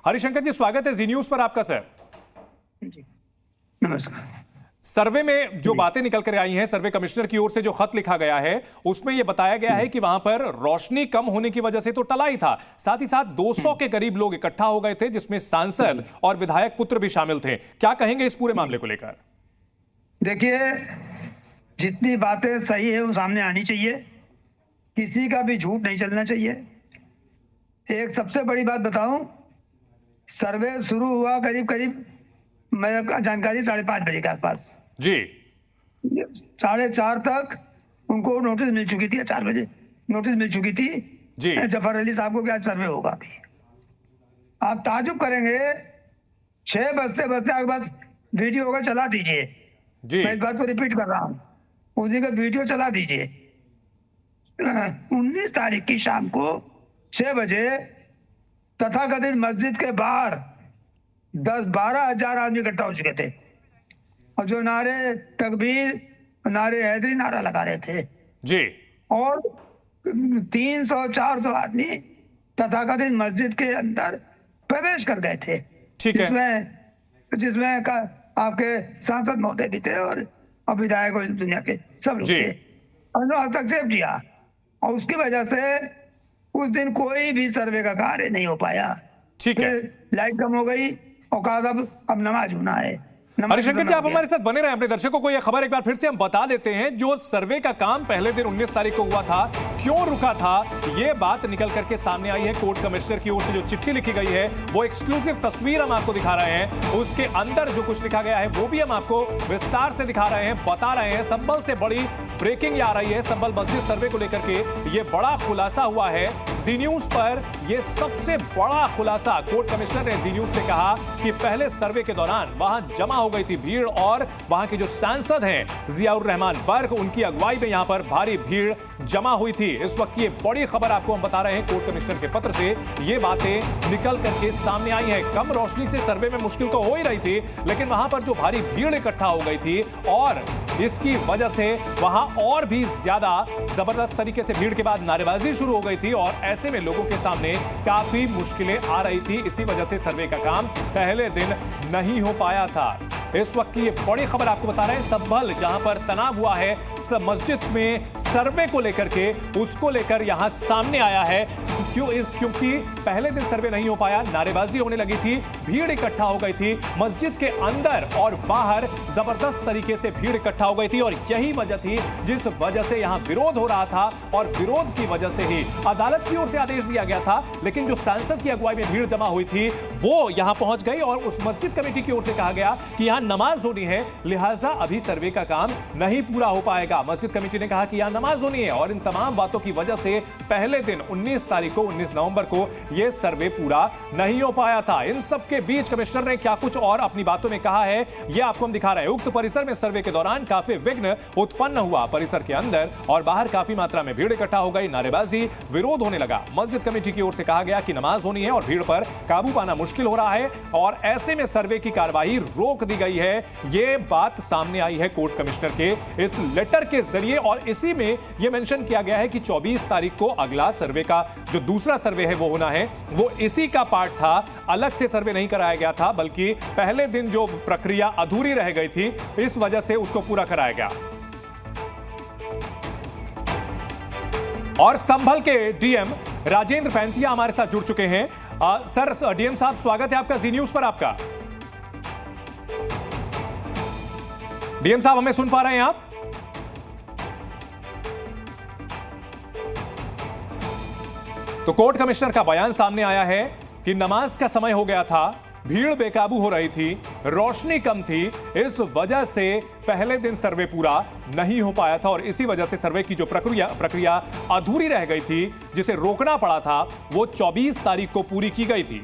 हरिशंकर जी, स्वागत है जी न्यूज पर आपका। सर जी नमस्कार। सर्वे में जो बातें निकल कर आई हैं, सर्वे कमिश्नर की ओर से जो खत लिखा गया है उसमें यह बताया गया है कि वहां पर रोशनी कम होने की वजह से तो टला ही था, साथ ही साथ 200 के करीब लोग इकट्ठा हो गए थे, जिसमें सांसद और विधायक पुत्र भी शामिल थे। क्या कहेंगे इस पूरे मामले को लेकर? देखिए, जितनी बातें सही है वो सामने आनी चाहिए, किसी का भी झूठ नहीं चलना चाहिए। एक सबसे बड़ी बात बताऊं, सर्वे शुरू हुआ करीब करीब मैं जानकारी 5:30 बजे के आसपास जी। 4:30 तक उनको नोटिस मिल चुकी थी, 4 बजे नोटिस मिल चुकी थी जी जफर अली साहब को कि आज सर्वे होगा। अभी आप ताजुब करेंगे, 6 बजते बजते आपके पास वीडियो होगा, चला दीजिए जी। मैं इस बात को रिपीट कर रहा हूँ, उस दिन का वीडियो चला दीजिए। 19 तारीख की शाम को 6 बजे तथाकथित मस्जिद के बाहर 10-12 हजार आदमी इकट्ठा हो चुके थे और जो नारे तकबीर, नारे हैदरी नारा लगा रहे थे जी। और 300-400 आदमी तथाकथित मस्जिद के अंदर प्रवेश कर गए थे। ठीक है। जिसमें आपके सांसद महोदय भी थे और विधायक और दुनिया के सब लोग थे, और हस्तक्षेप किया, और उसकी वजह से उस दिन कोई भी सर्वे का कार्य नहीं हो पाया। ठीक है। लाइट कम हो गई और कहा अब नमाज होना है। हरिशंकर जी, आप हमारे साथ बने रहे। अपने दर्शकों को यह खबर एक बार फिर से हम बता देते हैं। जो सर्वे का काम पहले दिन 19 तारीख को हुआ था, क्यों रुका था, यह बात निकल करके सामने आई है। कोर्ट कमिश्नर की ओर से जो चिट्ठी लिखी गई है वो एक्सक्लूसिव तस्वीर हम आपको दिखा रहे हैं। उसके अंदर जो कुछ लिखा गया है वो भी हम आपको विस्तार से दिखा रहे हैं, बता रहे हैं। संभल से बड़ी ब्रेकिंग आ रही है। संभल मस्जिद सर्वे को लेकर के यह बड़ा खुलासा हुआ है। जी न्यूज पर यह सबसे बड़ा खुलासा, कोर्ट कमिश्नर ने जी न्यूज से कहा कि पहले सर्वे के दौरान वहां जमा हो गई थी भीड़, और वहां के जो सांसद हैं जियाउर रहमान बर्क, उनकी अगुवाई में यहां पर भारी भीड़ जमा हुई थी। इस वक्त की बड़ी खबर आपको हम बता रहे हैं, कोर्ट कमिश्नर के पत्र से ये बातें निकल करके सामने आई हैं। कम रोशनी से सर्वे में मुश्किल तो हो ही रही थी, लेकिन वहां पर जो भारी भीड़ इकट्ठा हो गई थी और इसकी वजह से वहां और भी ज्यादा जबरदस्त तरीके से भीड़ के बाद नारेबाजी शुरू हो गई थी, और ऐसे में लोगों के सामने काफी मुश्किलें आ रही थी। इसी वजह से सर्वे का काम पहले दिन नहीं हो पाया था। इस वक्त की ये बड़ी खबर आपको बता रहे हैं। संभल जहां पर तनाव हुआ है मस्जिद में सर्वे को लेकर के, उसको लेकर यहां सामने आया है। क्योंकि पहले दिन सर्वे नहीं हो पाया, नारेबाजी होने लगी थी, भीड़ इकट्ठा हो गई थी, मस्जिद के अंदर और बाहर जबरदस्त तरीके से भीड़ इकट्ठा हो गई थी, और यही वजह थी जिस वजह से यहां विरोध हो रहा था, और विरोध की वजह से ही अदालत की ओर से आदेश दिया गया था। लेकिन जो सांसद की अगुवाई में भीड़ जमा हुई थी वो यहां पहुंच गई, और उस मस्जिद कमेटी की ओर से कहा गया कि यहां नमाज होनी है, लिहाजा अभी सर्वे का काम नहीं पूरा हो पाएगा। मस्जिद कमेटी ने कहा कि यहां नमाज होनी है, और इन तमाम बातों की वजह से पहले दिन 19 नवंबर को यह सर्वे पूरा नहीं हो पाया था। इन सब के बीच कमिश्नर ने क्या कुछ और अपनी बातों में कहा है, यह आपको हम दिखा रहे हैं। उक्त परिसर में सर्वे के दौरान काफी विघ्न उत्पन्न हुआ। परिसर के अंदर और बाहर काफी मात्रा में भीड़ इकट्ठा हो गई, नारेबाजी, विरोध होने लगा। मस्जिद कमेटी की ओर से कहा गया कि नमाज होनी है और भीड़ पर काबू पाना मुश्किल हो रहा है, और ऐसे में सर्वे की कार्रवाई रोक दी गई है। यह बात सामने आई है कोर्ट कमिश्नर के इस लेटर के जरिए, और इसी में यह मेंशन किया गया है कि 24 तारीख को अगला सर्वे का जो दूसरा सर्वे है वो होना है। वो इसी का पार्ट था, अलग से सर्वे नहीं कराया गया था, बल्कि पहले दिन जो प्रक्रिया अधूरी रह गई थी इस वजह से उसको पूरा कराया गया। और संभल के डीएम राजेंद्र पैंथिया हमारे साथ जुड़ चुके हैं। सर, डीएम साहब, स्वागत है आपका जी न्यूज पर। आपका डीएम साहब, हमें सुन पा रहे हैं आप? तो कोर्ट कमिश्नर का बयान सामने आया है कि नमाज का समय हो गया था, भीड़ बेकाबू हो रही थी, रोशनी कम थी, इस वजह से पहले दिन सर्वे पूरा नहीं हो पाया था, और इसी वजह से सर्वे की जो प्रक्रिया अधूरी रह गई थी, जिसे रोकना पड़ा था, वो 24 तारीख को पूरी की गई थी।